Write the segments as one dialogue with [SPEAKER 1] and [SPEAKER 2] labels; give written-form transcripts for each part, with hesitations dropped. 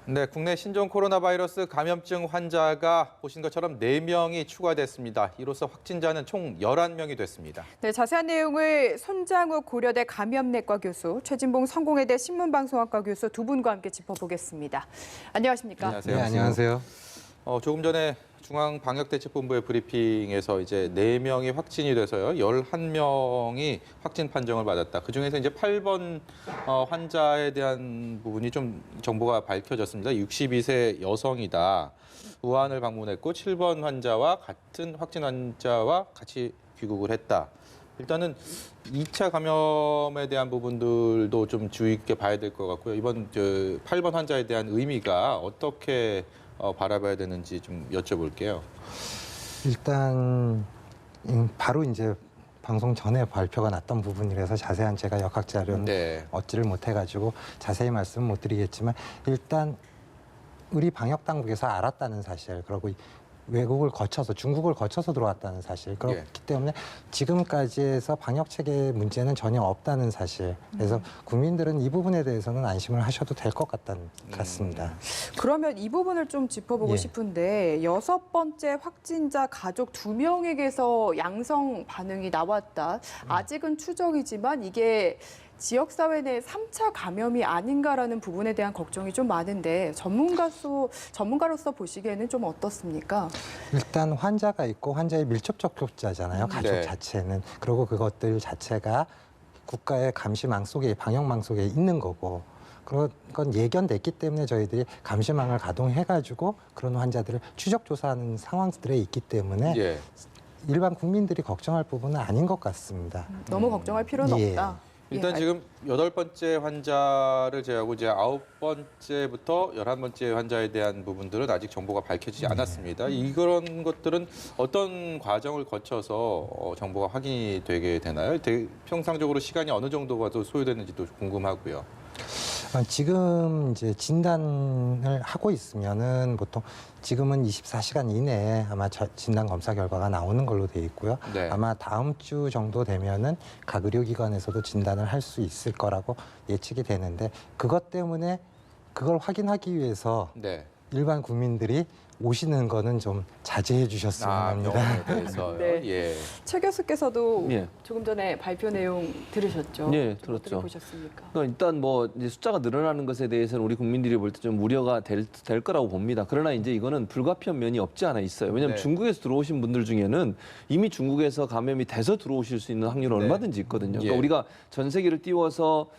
[SPEAKER 1] 네, 국내 신종 코로나 바이러스 감염증 환자가 보신 것처럼 4명이 추가됐습니다. 이로써 확진자는 총 11명이 됐습니다.
[SPEAKER 2] 네, 자세한 내용을 손장욱 고려대 감염내과 교수, 최진봉 성공회대 신문방송학과 교수 두 분과 함께 짚어보겠습니다. 안녕하십니까?
[SPEAKER 1] 안녕하세요.
[SPEAKER 3] 네, 안녕하세요.
[SPEAKER 1] 조금 전에 중앙방역대책본부의 브리핑에서 이제 4명이 확진이 돼서요. 11명이 확진 판정을 받았다. 그중에서 이제 8번 환자에 대한 부분이 좀 정보가 밝혀졌습니다. 62세 여성이다. 우한을 방문했고 7번 환자와 같은 확진 환자와 같이 귀국을 했다. 일단은 2차 감염에 대한 부분들도 좀 주의 있게 봐야 될 것 같고요. 이번 8번 환자에 대한 의미가 어떻게 바라봐야 되는지 좀 여쭤볼게요.
[SPEAKER 3] 일단 바로 이제 방송 전에 발표가 났던 부분이라서 자세한 제가 역학 자료는 얻지를 못해가지고 자세히 말씀 못 드리겠지만 일단 우리 방역 당국에서 알았다는 사실, 그리고 외국을 거쳐서 중국을 거쳐서 들어왔다는 사실, 그렇기 때문에 지금까지에서 방역 체계 문제는 전혀 없다는 사실. 그래서 국민들은 이 부분에 대해서는 안심을 하셔도 될 것 같습니다.
[SPEAKER 2] 그러면 이 부분을 좀 짚어보고
[SPEAKER 3] 예.
[SPEAKER 2] 싶은데 6번째 확진자 가족 2명에게서 양성 반응이 나왔다. 아직은 추정이지만 이게 지역사회 내 3차 감염이 아닌가라는 부분에 대한 걱정이 좀 많은데 전문가로서 보시기에는 좀 어떻습니까?
[SPEAKER 3] 일단 환자가 있고 환자의 밀접 접촉자잖아요. 가족 자체는. 그리고 그것들 자체가 국가의 감시망 속에, 방역망 속에 있는 거고. 그런 건 예견됐기 때문에 저희들이 감시망을 가동해가지고 그런 환자들을 추적 조사하는 상황들에 있기 때문에 일반 국민들이 걱정할 부분은 아닌 것 같습니다.
[SPEAKER 2] 너무 걱정할 필요는 없다.
[SPEAKER 1] 일단 지금 8번째 환자를 제외하고 이제 9번째부터 11번째 환자에 대한 부분들은 아직 정보가 밝혀지지 않았습니다. 이런 것들은 어떤 과정을 거쳐서 정보가 확인이 되게 되나요? 평상적으로 시간이 어느 정도가 더 소요되는지도 궁금하고요.
[SPEAKER 3] 지금 이제 진단을 하고 있으면은 보통 지금은 24시간 이내에 아마 진단 검사 결과가 나오는 걸로 돼 있고요. 아마 다음 주 정도 되면은 각 의료기관에서도 진단을 할 수 있을 거라고 예측이 되는데 그것 때문에 그걸 확인하기 위해서 일반 국민들이 오시는 거는 좀 자제해 주셨으면 합니다.
[SPEAKER 1] 병원에 대해서요.
[SPEAKER 2] 최 교수께서도 조금 전에 발표 내용 들으셨죠?
[SPEAKER 4] 네, 들었죠.
[SPEAKER 2] 어떻게 보셨습니까?
[SPEAKER 4] 그러니까 일단 뭐 이제 숫자가 늘어나는 것에 대해서는 우리 국민들이 볼 때 좀 우려가 될 거라고 봅니다. 그러나 이제 이거는 불가피한 면이 없지 않아 있어요. 왜냐하면 중국에서 들어오신 분들 중에는 이미 중국에서 감염이 돼서 들어오실 수 있는 확률은 얼마든지 있거든요. 그러니까 우리가 전 세계를 띄워서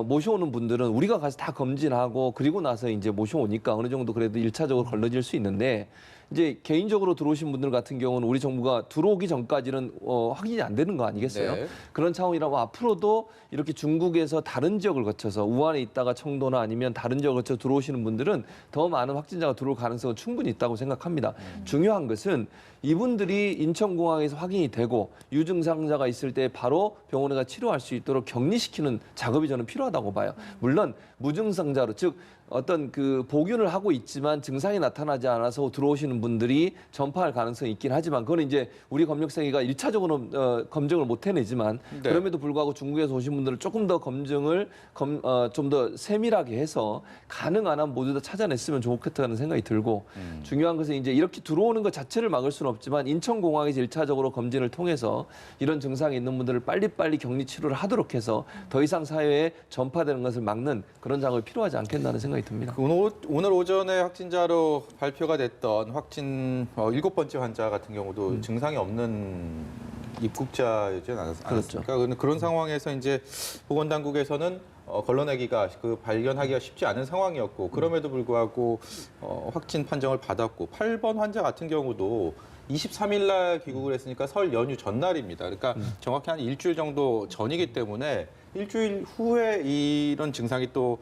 [SPEAKER 4] 모셔오는 분들은 우리가 가서 다 검진하고 그리고 나서 이제 모셔오니까 어느 정도 그래도 1차적으로 걸러질 수 있는데 이제 개인적으로 들어오신 분들 같은 경우는 우리 정부가 들어오기 전까지는 확인이 안 되는 거 아니겠어요? 그런 상황이라고 앞으로도 이렇게 중국에서 다른 지역을 거쳐서 우한에 있다가 청도나 아니면 다른 지역을 거쳐 들어오시는 분들은 더 많은 확진자가 들어올 가능성은 충분히 있다고 생각합니다. 중요한 것은 이분들이 인천공항에서 확인이 되고 유증상자가 있을 때 바로 병원에 가 치료할 수 있도록 격리시키는 작업이 저는 필요하다고 봐요. 물론 무증상자로, 즉 어떤 그 보균을 하고 있지만 증상이 나타나지 않아서 들어오시는 분들이 전파할 가능성이 있긴 하지만 그건 이제 우리 검역세계가 1차적으로 검증을 못 해내지만 그럼에도 불구하고 중국에서 오신 분들을 조금 더 검증을 좀 더 세밀하게 해서 가능한 한 모두 다 찾아냈으면 좋겠다는 생각이 들고 중요한 것은 이제 이렇게 들어오는 것 자체를 막을 수는 없지만 인천공항에서 1차적으로 검진을 통해서 이런 증상이 있는 분들을 빨리빨리 격리 치료를 하도록 해서 더 이상 사회에 전파되는 것을 막는 그런 작업이 필요하지 않겠나는 생각이 듭니다.
[SPEAKER 1] 오늘 오전에 확진자로 발표가 됐던 확진 7번째 환자 같은 경우도 증상이 없는 입국자이지 않았습니까? 그런 상황에서 이제 보건당국에서는 걸러내기가 발견하기가 쉽지 않은 상황이었고 그럼에도 불구하고 확진 판정을 받았고 8번 환자 같은 경우도 23일 날 귀국을 했으니까 설 연휴 전날입니다. 그러니까 정확히 한 일주일 정도 전이기 때문에 일주일 후에 이런 증상이 또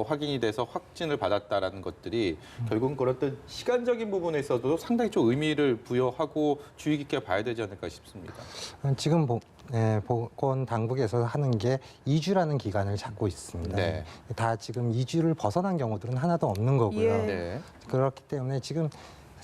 [SPEAKER 1] 확인이 돼서 확진을 받았다라는 것들이 결국은 그런 어떤 시간적인 부분에 있어도 상당히 좀 의미를 부여하고 주의 깊게 봐야 되지 않을까 싶습니다.
[SPEAKER 3] 지금 보건 당국에서 하는 게 2주라는 기간을 잡고 있습니다. 다 지금 2주를 벗어난 경우들은 하나도 없는 거고요. 그렇기 때문에 지금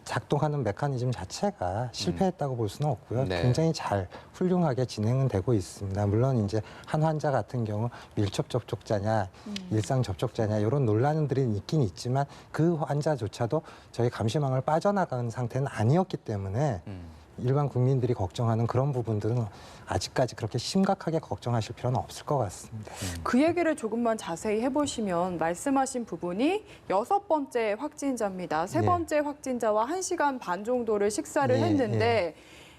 [SPEAKER 3] 작동하는 메커니즘 자체가 실패했다고 볼 수는 없고요.
[SPEAKER 1] 네.
[SPEAKER 3] 굉장히 잘 훌륭하게 진행은 되고 있습니다. 물론 이제 한 환자 같은 경우 밀접 접촉자냐, 일상 접촉자냐 이런 논란들이 있긴 있지만 그 환자조차도 저희 감시망을 빠져나가는 상태는 아니었기 때문에 일반 국민들이 걱정하는 그런 부분들은 아직까지 그렇게 심각하게 걱정하실 필요는 없을 것 같습니다.
[SPEAKER 2] 그 얘기를 조금만 자세히 해보시면 말씀하신 부분이 6번째 확진자입니다. 세
[SPEAKER 3] 예.
[SPEAKER 2] 번째 확진자와 1시간 반 정도를 식사를
[SPEAKER 3] 예,
[SPEAKER 2] 했는데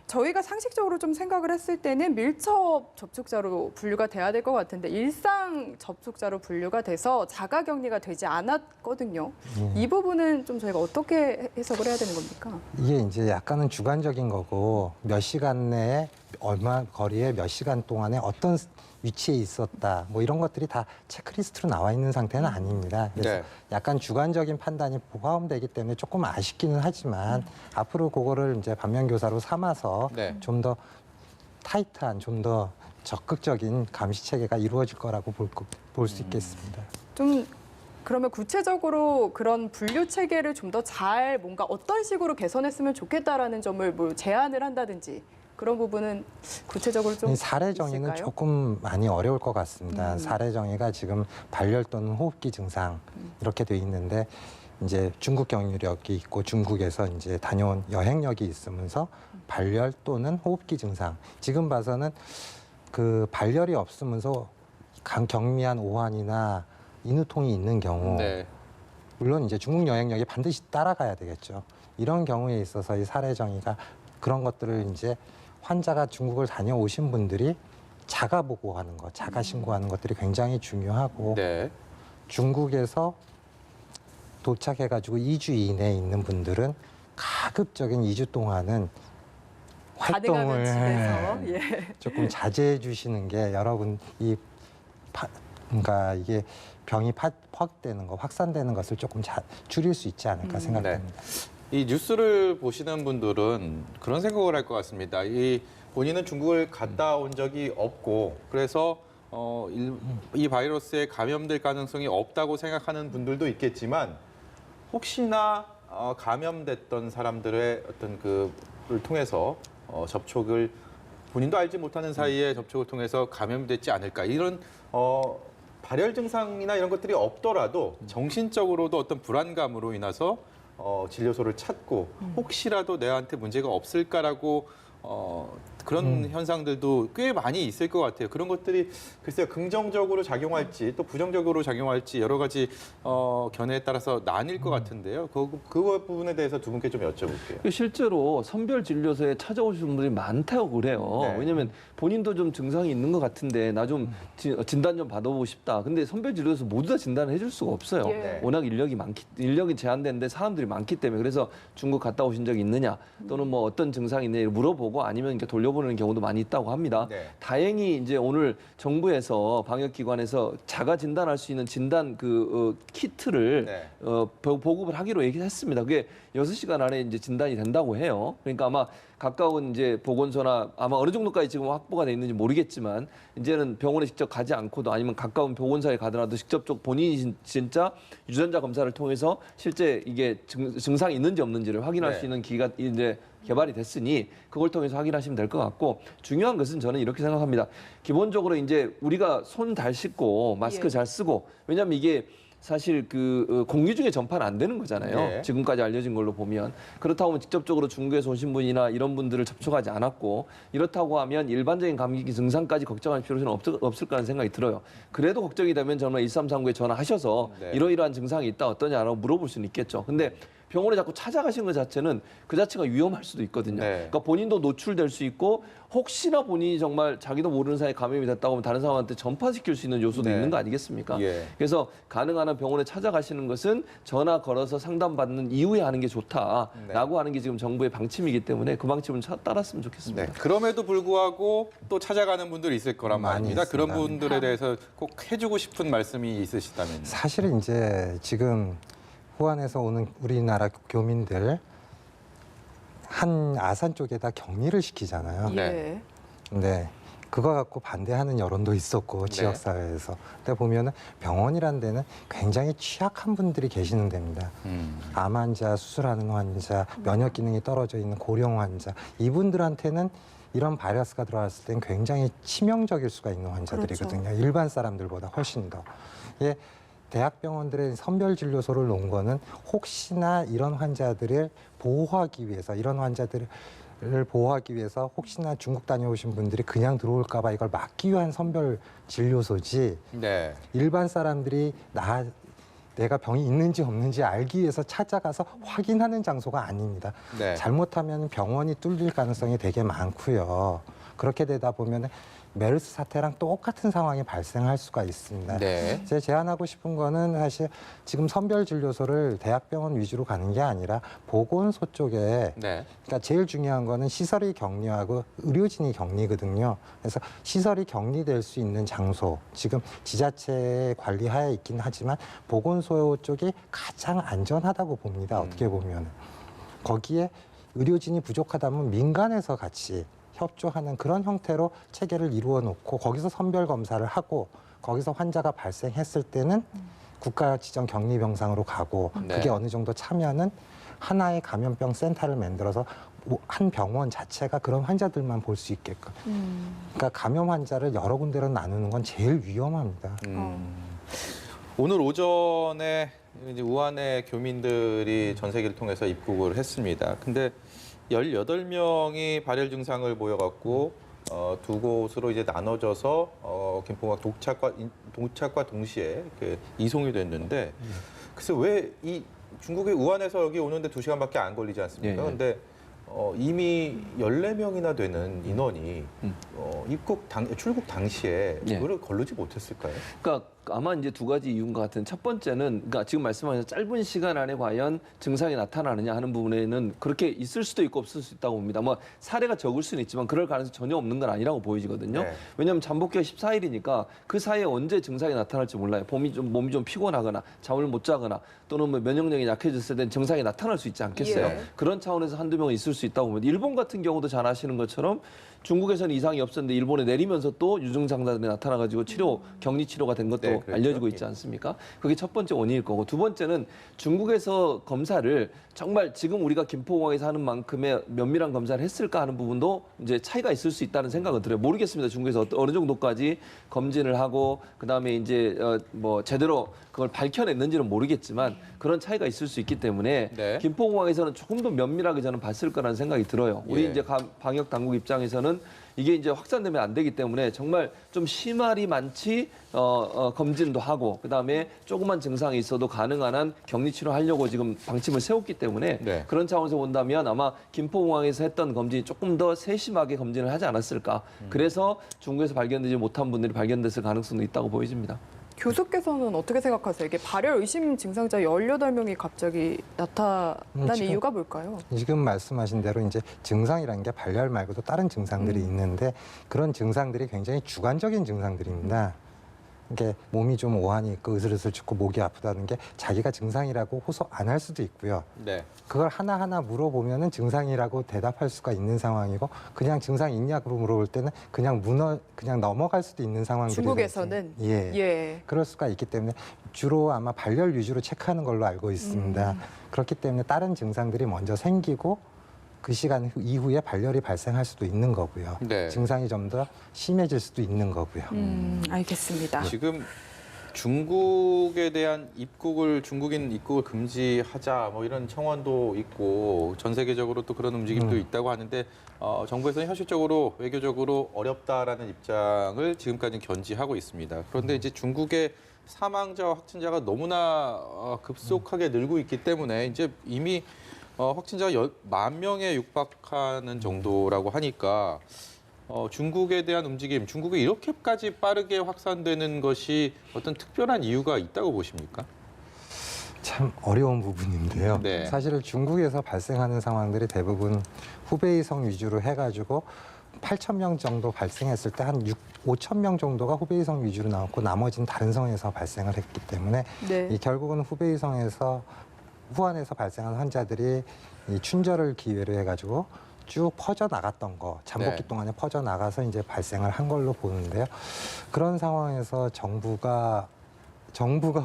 [SPEAKER 2] 저희가 상식적으로 좀 생각을 했을 때는 밀접 접촉자로 분류가 돼야 될 것 같은데 일상 접촉자로 분류가 돼서 자가격리가 되지 않았거든요. 이 부분은 좀 저희가 어떻게 해석을 해야 되는 겁니까?
[SPEAKER 3] 이게 이제 약간은 주관적인 거고 몇 시간 내에 얼마 거리에 몇 시간 동안에 어떤 위치에 있었다 뭐 이런 것들이 다 체크리스트로 나와 있는 상태는 아닙니다. 그래서
[SPEAKER 1] 네.
[SPEAKER 3] 약간 주관적인 판단이 포함되기 때문에 조금 아쉽기는 하지만 앞으로 그거를 이제 반면교사로 삼아서
[SPEAKER 1] 네.
[SPEAKER 3] 좀 더 타이트한 좀 더 적극적인 감시 체계가 이루어질 거라고 볼 수 있겠습니다.
[SPEAKER 2] 좀 그러면 구체적으로 그런 분류 체계를 좀 더 잘 뭔가 어떤 식으로 개선했으면 좋겠다라는 점을 뭐 제안을 한다든지 그런 부분은 구체적으로 좀
[SPEAKER 3] 이 사례 정의는
[SPEAKER 2] 있을까요?
[SPEAKER 3] 조금 많이 어려울 것 같습니다. 사례 정의가 지금 발열 또는 호흡기 증상 이렇게 돼 있는데 이제 중국 경유력이 있고 중국에서 이제 다녀온 여행력이 있으면서 발열 또는 호흡기 증상. 지금 봐서는 그 발열이 없으면서 경미한 오한이나 인후통이 있는 경우
[SPEAKER 1] 네.
[SPEAKER 3] 물론 이제 중국 여행력이 반드시 따라가야 되겠죠. 이런 경우에 있어서 이 사례 정의가 그런 것들을 이제 환자가 중국을 다녀오신 분들이 자가 보고하는 것, 자가 신고하는 것들이 굉장히 중요하고
[SPEAKER 1] 네.
[SPEAKER 3] 중국에서 도착해가지고 2주 이내에 있는 분들은 가급적인 2주 동안은
[SPEAKER 2] 가능하면
[SPEAKER 3] 활동을
[SPEAKER 2] 집에서 예.
[SPEAKER 3] 조금 자제해 주시는 게 여러분 그러니까 이게 병이 확대되는 거, 확산되는 것을 조금 줄일 수 있지 않을까 생각됩니다.
[SPEAKER 1] 이 뉴스를 보시는 분들은 그런 생각을 할 것 같습니다. 이 본인은 중국을 갔다 온 적이 없고 그래서 이 바이러스에 감염될 가능성이 없다고 생각하는 분들도 있겠지만 혹시나 감염됐던 사람들의 어떤 그를 통해서 접촉을 본인도 알지 못하는 사이에 접촉을 통해서 감염됐지 않을까 이런 발열 증상이나 이런 것들이 없더라도 정신적으로도 어떤 불안감으로 인해서 진료소를 찾고 혹시라도 내한테 문제가 없을까라고 그런 현상들도 꽤 많이 있을 것 같아요. 그런 것들이 글쎄요 긍정적으로 작용할지 또 부정적으로 작용할지 여러 가지 견해에 따라서 나뉠 것 같은데요. 그 부분에 대해서 두 분께 좀 여쭤볼게요.
[SPEAKER 4] 실제로 선별 진료소에 찾아오시는 분들이 많다고 그래요.
[SPEAKER 1] 네.
[SPEAKER 4] 왜냐하면 본인도 좀 증상이 있는 것 같은데 나 좀 진단 좀 받아보고 싶다. 근데 선별 진료소 모두 다 진단을 해줄 수가 없어요.
[SPEAKER 2] 예.
[SPEAKER 4] 워낙 인력이 제한되는데 사람들이 많기 때문에 그래서 중국 갔다 오신 적이 있느냐 또는 뭐 어떤 증상이 있느냐 물어보고 아니면 이렇게 돌려보내는 경우도 많이 있다고 합니다.
[SPEAKER 1] 네.
[SPEAKER 4] 다행히 이제 오늘 정부에서 방역기관에서 자가 진단할 수 있는 진단 키트를
[SPEAKER 1] 네.
[SPEAKER 4] 보급을 하기로 얘기했습니다. 그게 6시간 안에 이제 진단이 된다고 해요. 그러니까 아마 가까운 이제 보건소나 아마 어느 정도까지 지금 확보가 돼 있는지 모르겠지만 이제는 병원에 직접 가지 않고도 아니면 가까운 보건소에 가더라도 직접적 본인이 진짜 유전자 검사를 통해서 실제 이게 증상이 있는지 없는지를 확인할
[SPEAKER 1] 네.
[SPEAKER 4] 수 있는 기가 이제 개발이 됐으니 그걸 통해서 확인하시면 될 것 같고 중요한 것은 저는 이렇게 생각합니다. 기본적으로 이제 우리가 손 잘 씻고 마스크
[SPEAKER 2] 예.
[SPEAKER 4] 잘 쓰고 왜냐하면 이게 사실 공유 중에 전파는 안 되는 거잖아요.
[SPEAKER 1] 네.
[SPEAKER 4] 지금까지 알려진 걸로 보면 그렇다고 하면 직접적으로 중국에서 오신 분이나 이런 분들을 접촉하지 않았고 이렇다고 하면 일반적인 감기 증상까지 걱정할 필요는 없을 거라는 생각이 들어요. 그래도 걱정이 되면 정말 1339에 전화하셔서
[SPEAKER 1] 네.
[SPEAKER 4] 이러이러한 증상이 있다 어떠냐라고 물어볼 수는 있겠죠. 근데 병원에 자꾸 찾아가시는 것 자체는 그 자체가 위험할 수도 있거든요.
[SPEAKER 1] 네.
[SPEAKER 4] 그러니까 본인도 노출될 수 있고 혹시나 본인이 정말 자기도 모르는 사이에 감염이 됐다고 하면 다른 사람한테 전파시킬 수 있는 요소도
[SPEAKER 1] 네.
[SPEAKER 4] 있는 거 아니겠습니까?
[SPEAKER 1] 예.
[SPEAKER 4] 그래서 가능한 한 병원에 찾아가시는 것은 전화 걸어서 상담받는 이후에 하는 게 좋다라고 하는 게 지금 정부의 방침이기 때문에 그 방침을 따랐으면 좋겠습니다.
[SPEAKER 1] 네. 그럼에도 불구하고 또 찾아가는 분들이 있을 거란
[SPEAKER 3] 많이
[SPEAKER 1] 말입니다. 그런
[SPEAKER 3] 있습니다.
[SPEAKER 1] 분들에 대해서 꼭 해주고 싶은 말씀이 있으시다면.
[SPEAKER 3] 사실은 이제 지금 후한에서 오는 우리나라 교민들 한 아산 쪽에다 격리를 시키잖아요.
[SPEAKER 1] 네.
[SPEAKER 2] 예.
[SPEAKER 3] 근데 그거 갖고 반대하는 여론도 있었고 지역 사회에서. 근데 보면은 병원이라는 데는 굉장히 취약한 분들이 계시는 데입니다. 암 환자, 수술하는 환자, 면역 기능이 떨어져 있는 고령 환자, 이분들한테는 이런 바이러스가 들어왔을 땐 굉장히 치명적일 수가 있는 환자들이거든요.
[SPEAKER 2] 그렇죠.
[SPEAKER 3] 일반 사람들보다 훨씬 더. 예, 대학병원들의 선별 진료소를 놓은 거는 혹시나 이런 환자들을 보호하기 위해서, 이런 환자들을 보호하기 위해서 혹시나 중국 다녀오신 분들이 그냥 들어올까 봐 이걸 막기 위한 선별 진료소지,
[SPEAKER 1] 네.
[SPEAKER 3] 일반 사람들이 내가 병이 있는지 없는지 알기 위해서 찾아가서 확인하는 장소가 아닙니다.
[SPEAKER 1] 네.
[SPEAKER 3] 잘못하면 병원이 뚫릴 가능성이 되게 많고요. 그렇게 되다 보면 메르스 사태랑 똑같은 상황이 발생할 수가 있습니다.
[SPEAKER 1] 네.
[SPEAKER 3] 제가 제안하고 싶은 거는 사실 지금 선별진료소를 대학병원 위주로 가는 게 아니라 보건소 쪽에,
[SPEAKER 1] 네.
[SPEAKER 3] 그러니까 제일 중요한 거는 시설이 격리하고 의료진이 격리거든요. 그래서 시설이 격리될 수 있는 장소, 지금 지자체 관리하에 있긴 하지만 보건소 쪽이 가장 안전하다고 봅니다. 어떻게 보면. 거기에 의료진이 부족하다면 민간에서 같이 협조하는 그런 형태로 체계를 이루어 놓고 거기서 선별 검사를 하고 거기서 환자가 발생했을 때는 국가 지정 격리 병상으로 가고
[SPEAKER 1] 네.
[SPEAKER 3] 그게 어느 정도 차면은 하나의 감염병 센터를 만들어서 한 병원 자체가 그런 환자들만 볼 수 있게끔. 그러니까 감염 환자를 여러 군데로 나누는 건 제일 위험합니다.
[SPEAKER 1] 오늘 오전에 이제 우한의 교민들이 전세기를 통해서 입국을 했습니다. 근데 18명이 발열 증상을 보여갖고 두 곳으로 이제 나눠져서 김포공항 도착과 동시에 이송이 됐는데, 글쎄 왜 이 중국의 우한에서 여기 오는데 2시간밖에 안 걸리지 않습니까?
[SPEAKER 4] 예.
[SPEAKER 1] 근데 이미 14명이나 되는 인원이 출국 당시에
[SPEAKER 4] 예.
[SPEAKER 1] 이거를 거르지 못했을까요?
[SPEAKER 4] 그러니까 아마 이제 두 가지 이유인 것 같은. 첫 번째는, 그러니까 지금 말씀하신 짧은 시간 안에 과연 증상이 나타나느냐 하는 부분에는 그렇게 있을 수도 있고 없을 수 있다고 봅니다. 뭐 사례가 적을 수는 있지만 그럴 가능성이 전혀 없는 건 아니라고 보여지거든요.
[SPEAKER 1] 네.
[SPEAKER 4] 왜냐하면 잠복기가 14일이니까 그 사이에 언제 증상이 나타날지 몰라요. 몸이 좀 피곤하거나 잠을 못 자거나 또는 뭐 면역력이 약해졌을 땐 증상이 나타날 수 있지 않겠어요.
[SPEAKER 2] 예.
[SPEAKER 4] 그런 차원에서 한두 명은 있을 수 있다고 봅니다. 일본 같은 경우도 잘 아시는 것처럼 중국에서는 이상이 없었는데 일본에 내리면서 또 유증상자들이 나타나가지고 격리 치료가 된 것도
[SPEAKER 1] 네, 그렇죠.
[SPEAKER 4] 알려지고 있지 않습니까? 그게 첫 번째 원인일 거고, 두 번째는 중국에서 검사를 정말 지금 우리가 김포공항에서 하는 만큼의 면밀한 검사를 했을까 하는 부분도 이제 차이가 있을 수 있다는 생각은 들어요. 모르겠습니다. 중국에서 어느 정도까지 검진을 하고 그다음에 이제 뭐 제대로 그걸 밝혀냈는지는 모르겠지만 그런 차이가 있을 수 있기 때문에
[SPEAKER 1] 네.
[SPEAKER 4] 김포공항에서는 조금 더 면밀하게 저는 봤을 거라는 생각이 들어요. 우리
[SPEAKER 1] 예.
[SPEAKER 4] 이제 방역 당국 입장에서는 이게 이제 확산되면 안 되기 때문에 정말 좀 심할이 많지 검진도 하고 그다음에 조그만 증상이 있어도 가능한 한 격리 치료하려고 지금 방침을 세웠기 때문에
[SPEAKER 1] 네.
[SPEAKER 4] 그런 차원에서 본다면 아마 김포공항에서 했던 검진이 조금 더 세심하게 검진을 하지 않았을까. 그래서 중국에서 발견되지 못한 분들이 발견됐을 가능성도 있다고 보여집니다.
[SPEAKER 2] 교수께서는 어떻게 생각하세요? 이게 발열 의심 증상자 18명이 갑자기 나타난
[SPEAKER 3] 지금-
[SPEAKER 2] 이유가 뭘까요?
[SPEAKER 3] 지금 말씀하신 대로 이제 증상이라는 게 발열 말고도 다른 증상들이 있는데 그런 증상들이 굉장히 주관적인 증상들입니다. 이게 몸이 좀 오한이 있고 으슬으슬 춥고 목이 아프다는 게 자기가 증상이라고 호소 안 할 수도 있고요.
[SPEAKER 1] 네.
[SPEAKER 3] 그걸 하나하나 물어보면은 증상이라고 대답할 수가 있는 상황이고 그냥 증상 있냐고 물어볼 때는 그냥 넘어갈 수도 있는 상황들이
[SPEAKER 2] 중국에서는
[SPEAKER 3] 예. 그럴 수가 있기 때문에 주로 아마 발열 위주로 체크하는 걸로 알고 있습니다. 그렇기 때문에 다른 증상들이 먼저 생기고 그 시간 이후에 발열이 발생할 수도 있는 거고요.
[SPEAKER 1] 네.
[SPEAKER 3] 증상이 좀 더 심해질 수도 있는 거고요.
[SPEAKER 2] 알겠습니다.
[SPEAKER 1] 지금 중국에 대한 중국인 입국을 금지하자 뭐 이런 청원도 있고 전 세계적으로 또 그런 움직임도 있다고 하는데 정부에서는 현실적으로 외교적으로 어렵다라는 입장을 지금까지 견지하고 있습니다. 그런데 이제 중국의 사망자와 확진자가 너무나 급속하게 늘고 있기 때문에 이제 이미 확진자가 10,000명에 육박하는 정도라고 하니까 중국에 대한 움직임, 중국이 이렇게까지 빠르게 확산되는 것이 어떤 특별한 이유가 있다고 보십니까?
[SPEAKER 3] 참 어려운 부분인데요.
[SPEAKER 1] 네.
[SPEAKER 3] 사실 중국에서 발생하는 상황들이 대부분 후베이성 위주로 해가지고 8,000명 정도 발생했을 때 한 5,000명 정도가 후베이성 위주로 나왔고 나머지는 다른 성에서 발생을 했기 때문에
[SPEAKER 2] 네.
[SPEAKER 3] 결국은 후안에서 발생한 환자들이 이 춘절을 기회로 해가지고 쭉 퍼져 나갔던 거, 잠복기
[SPEAKER 1] 네.
[SPEAKER 3] 동안에 퍼져 나가서 이제 발생을 한 걸로 보는데요. 그런 상황에서 정부가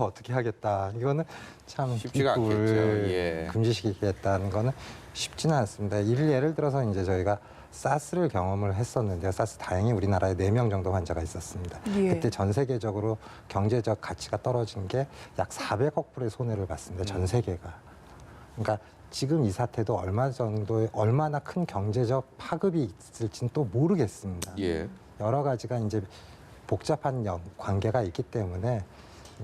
[SPEAKER 3] 어떻게 하겠다. 이거는 참
[SPEAKER 1] 쉽지가
[SPEAKER 3] 입국을
[SPEAKER 1] 않겠죠. 예.
[SPEAKER 3] 금지시키겠다는 거는 쉽지는 않습니다. 예를 들어서 이제 저희가 사스를 경험을 했었는데요. 사스 다행히 우리나라에 4명 정도 환자가 있었습니다.
[SPEAKER 2] 예.
[SPEAKER 3] 그때 전 세계적으로 경제적 가치가 떨어진 게 약 400억 불의 손해를 봤습니다. 전 세계가. 그러니까 지금 이 사태도 얼마나 큰 경제적 파급이 있을지는 또 모르겠습니다.
[SPEAKER 1] 예.
[SPEAKER 3] 여러 가지가 이제 복잡한 관계가 있기 때문에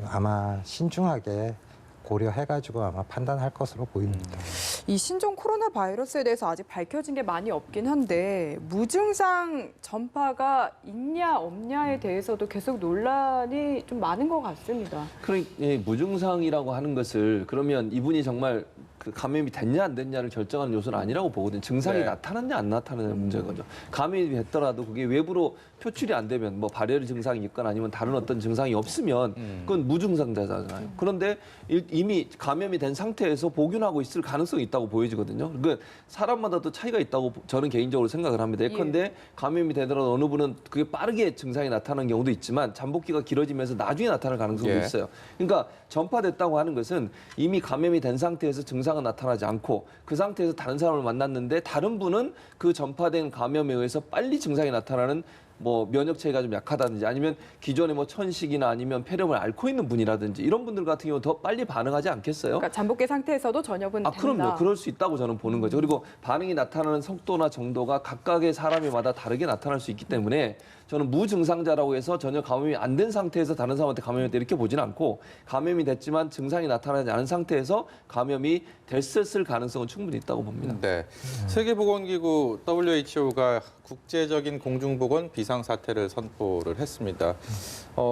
[SPEAKER 3] 아마 신중하게 고려해가지고 아마 판단할 것으로 보입니다.
[SPEAKER 2] 이 신종 코로나 바이러스에 대해서 아직 밝혀진 게 많이 없긴 한데 무증상 전파가 있냐 없냐에 대해서도 계속 논란이 좀 많은 것 같습니다.
[SPEAKER 4] 그러니까 무증상이라고 하는 것을 그러면 이분이 정말 그 감염이 됐냐 안 됐냐를 결정하는 요소는 아니라고 보거든요. 증상이
[SPEAKER 1] 네.
[SPEAKER 4] 나타났냐 안 나타났냐는 문제거든요. 감염이 됐더라도 그게 외부로 표출이 안 되면 뭐 발열 증상이 있거나 아니면 다른 어떤 증상이 없으면 그건 무증상자잖아요. 그런데 이미 감염이 된 상태에서 복균하고 있을 가능성이 있다고 보여지거든요. 그러니까 사람마다 또 차이가 있다고 저는 개인적으로 생각을 합니다. 예컨대 감염이 되더라도 어느 분은 그게 빠르게 증상이 나타나는 경우도 있지만 잠복기가 길어지면서 나중에 나타날 가능성도
[SPEAKER 1] 예.
[SPEAKER 4] 있어요. 그러니까 전파됐다고 하는 것은 이미 감염이 된 상태에서 증상은 나타나지 않고 그 상태에서 다른 사람을 만났는데 다른 분은 그 전파된 감염에 의해서 빨리 증상이 나타나는 뭐 면역 체계가 좀 약하다든지 아니면 기존에 뭐 천식이나 아니면 폐렴을 앓고 있는 분이라든지 이런 분들 같은 경우 더 빨리 반응하지 않겠어요?
[SPEAKER 2] 그러니까 잠복기 상태에서도 전염은 된다.
[SPEAKER 4] 그럼요. 그럴 수 있다고 저는 보는 거죠. 그리고 반응이 나타나는 속도나 정도가 각각의 사람마다 다르게 나타날 수 있기 때문에 저는 무증상자라고 해서 전혀 감염이 안 된 상태에서 다른 사람한테 감염이 됐다 이렇게 보지는 않고 감염이 됐지만 증상이 나타나지 않은 상태에서 감염이 됐을 가능성은 충분히 있다고 봅니다.
[SPEAKER 1] 네. 세계보건기구 WHO가 국제적인 공중보건 비상사태를 선포를 했습니다.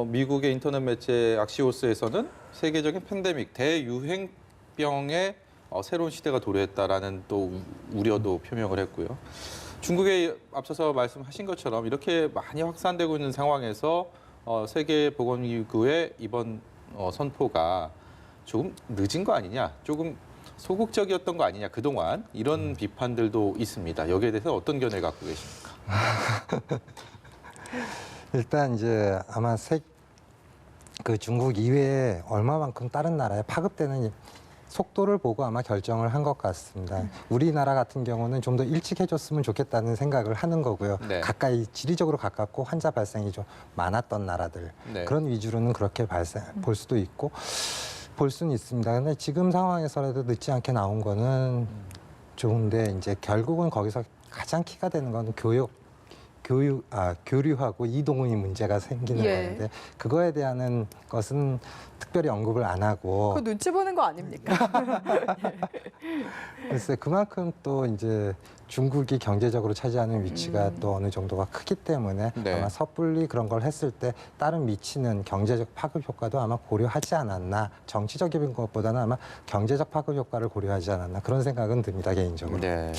[SPEAKER 1] 미국의 인터넷 매체 악시오스에서는 세계적인 팬데믹, 대유행병의 새로운 시대가 도래했다라는 또 우려도 표명을 했고요. 중국에 앞서서 말씀하신 것처럼 이렇게 많이 확산되고 있는 상황에서 세계보건기구의 이번 선포가 조금 늦은 거 아니냐, 조금 소극적이었던 거 아니냐 그동안 이런 비판들도 있습니다. 여기에 대해서 어떤 견해 갖고 계십니까?
[SPEAKER 3] 일단 이제 아마 그 중국 이외에 얼마만큼 다른 나라에 파급되는 속도를 보고 아마 결정을 한 것 같습니다. 우리나라 같은 경우는 좀 더 일찍 해줬으면 좋겠다는 생각을 하는 거고요.
[SPEAKER 1] 네.
[SPEAKER 3] 가까이 지리적으로 가깝고 환자 발생이 좀 많았던 나라들
[SPEAKER 1] 네.
[SPEAKER 3] 그런 위주로는 그렇게 볼 수도 있고 볼 수는 있습니다. 근데 지금 상황에서라도 늦지 않게 나온 거는 좋은데 이제 결국은 거기서 가장 키가 되는 건 교류하고 이동의 문제가 생기는
[SPEAKER 2] 예.
[SPEAKER 3] 건데 그거에 대한 것은 특별히 언급을 안 하고
[SPEAKER 2] 그 눈치 보는 거 아닙니까?
[SPEAKER 3] 글쎄 그만큼 또 이제 중국이 경제적으로 차지하는 위치가 또 어느 정도가 크기 때문에
[SPEAKER 1] 네.
[SPEAKER 3] 아마 섣불리 그런 걸 했을 때 다른 미치는 경제적 파급 효과도 아마 고려하지 않았나 정치적인 것보다는 아마 경제적 파급 효과를 고려하지 않았나 그런 생각은 듭니다 개인적으로.
[SPEAKER 1] 네.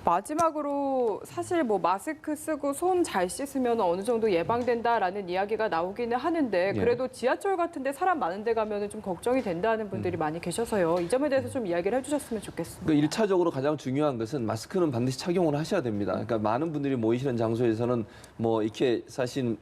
[SPEAKER 2] 마지막으로 사실 뭐 마스크 쓰고 손 잘 씻으면 어느 정도 예방된다라는 이야기가 나오기는 하는데 그래도 지하철 같은데 사람 많은 데 가면 좀 걱정이 된다는 분들이 많이 계셔서요. 이 점에 대해서 좀 이야기를 해주셨으면 좋겠습니다.
[SPEAKER 4] 그러니까 1차적으로 가장 중요한 것은 마스크는 반드시 착용을 하셔야 됩니다. 그러니까 많은 분들이 모이시는 장소에서는 뭐 이렇게 사실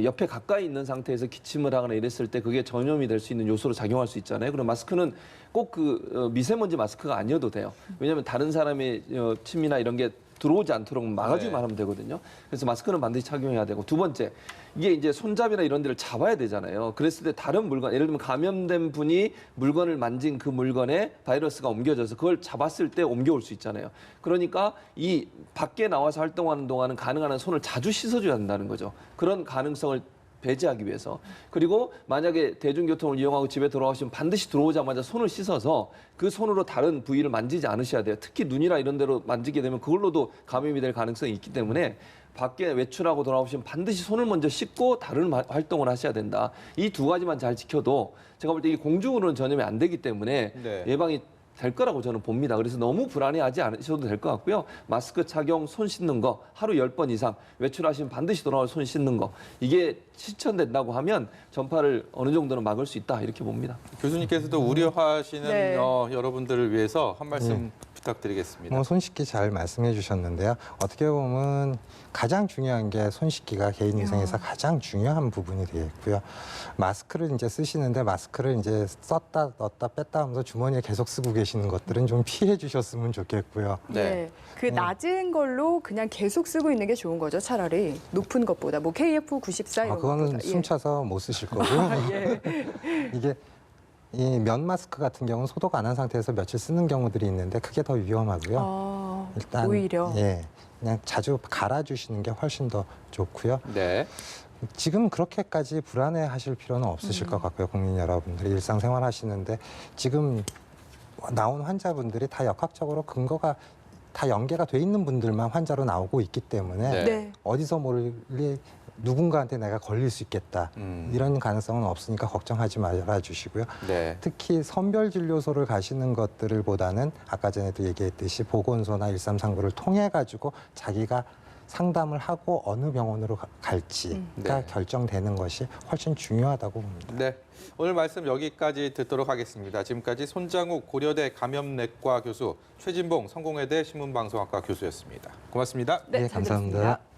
[SPEAKER 4] 옆에 가까이 있는 상태에서 기침을 하거나 이랬을 때 그게 전염이 될 수 있는 요소로 작용할 수 있잖아요. 그럼 마스크는 꼭 그 미세먼지 마스크가 아니어도 돼요. 왜냐하면 다른 사람의 침이나 이런 게 들어오지 않도록 막아주기만 하면 되거든요. 그래서 마스크는 반드시 착용해야 되고 두 번째 이게 이제 손잡이나 이런 데를 잡아야 되잖아요. 그랬을 때 다른 물건 예를 들면 감염된 분이 물건을 만진 그 물건에 바이러스가 옮겨져서 그걸 잡았을 때 옮겨올 수 있잖아요. 그러니까 이 밖에 나와서 활동하는 동안은 가능한 한 손을 자주 씻어줘야 한다는 거죠. 그런 가능성을 배제하기 위해서. 그리고 만약에 대중교통을 이용하고 집에 돌아오시면 반드시 들어오자마자 손을 씻어서 그 손으로 다른 부위를 만지지 않으셔야 돼요. 특히 눈이나 이런 데로 만지게 되면 그걸로도 감염이 될 가능성이 있기 때문에 밖에 외출하고 돌아오시면 반드시 손을 먼저 씻고 다른 활동을 하셔야 된다. 이 두 가지만 잘 지켜도 제가 볼 때 이 공중으로는 전염이 안 되기 때문에
[SPEAKER 1] 네.
[SPEAKER 4] 예방이 될 거라고 저는 봅니다. 그래서 너무 불안해하지 않으셔도 될 것 같고요. 마스크 착용, 손 씻는 거 하루 10번 이상 외출하시면 반드시 돌아올 손 씻는 거 이게 실천된다고 하면 전파를 어느 정도는 막을 수 있다 이렇게 봅니다.
[SPEAKER 1] 교수님께서도 우려하시는
[SPEAKER 2] 네.
[SPEAKER 1] 여러분들을 위해서 한 말씀 부탁드리겠습니다.
[SPEAKER 3] 손 씻기 잘 말씀해 주셨는데요. 어떻게 보면 가장 중요한 게 손 씻기가 개인 위생에서 가장 중요한 부분이 되겠고요. 마스크를 이제 쓰시는데 마스크를 이제 썼다 넣었다 뺐다 하면서 주머니에 계속 쓰고 계시는 것들은 좀 피해 주셨으면 좋겠고요.
[SPEAKER 2] 네. 그 낮은 걸로 그냥 계속 쓰고 있는 게 좋은 거죠, 차라리. 높은 것보다. 뭐 KF94 이런
[SPEAKER 3] 그거는
[SPEAKER 2] 것보다.
[SPEAKER 3] 숨차서 못 쓰실 거고요.
[SPEAKER 2] 예.
[SPEAKER 3] 이게 이 면 마스크 같은 경우는 소독 안 한 상태에서 며칠 쓰는 경우들이 있는데 그게 더 위험하고요. 일단
[SPEAKER 2] 오히려.
[SPEAKER 3] 그냥 자주 갈아주시는 게 훨씬 더 좋고요.
[SPEAKER 1] 네.
[SPEAKER 3] 지금 그렇게까지 불안해하실 필요는 없으실 것 같고요. 국민 여러분들이 일상생활 하시는데 지금 나온 환자분들이 다 역학적으로 근거가 다 연계가 돼 있는 분들만 환자로 나오고 있기 때문에
[SPEAKER 2] 네.
[SPEAKER 3] 어디서 모르게 누군가한테 내가 걸릴 수 있겠다 이런 가능성은 없으니까 걱정하지 말아 주시고요.
[SPEAKER 1] 네.
[SPEAKER 3] 특히 선별진료소를 가시는 것들보다는 아까 전에도 얘기했듯이 보건소나 1339를 통해 가지고 자기가 상담을 하고 어느 병원으로 갈지가
[SPEAKER 1] 네.
[SPEAKER 3] 결정되는 것이 훨씬 중요하다고 봅니다.
[SPEAKER 1] 네. 오늘 말씀 여기까지 듣도록 하겠습니다. 지금까지 손장욱 고려대 감염내과 교수, 최진봉 성공회대 신문방송학과 교수였습니다. 고맙습니다.
[SPEAKER 2] 네,
[SPEAKER 3] 네,
[SPEAKER 2] 잘
[SPEAKER 3] 감사합니다.
[SPEAKER 2] 들었습니다.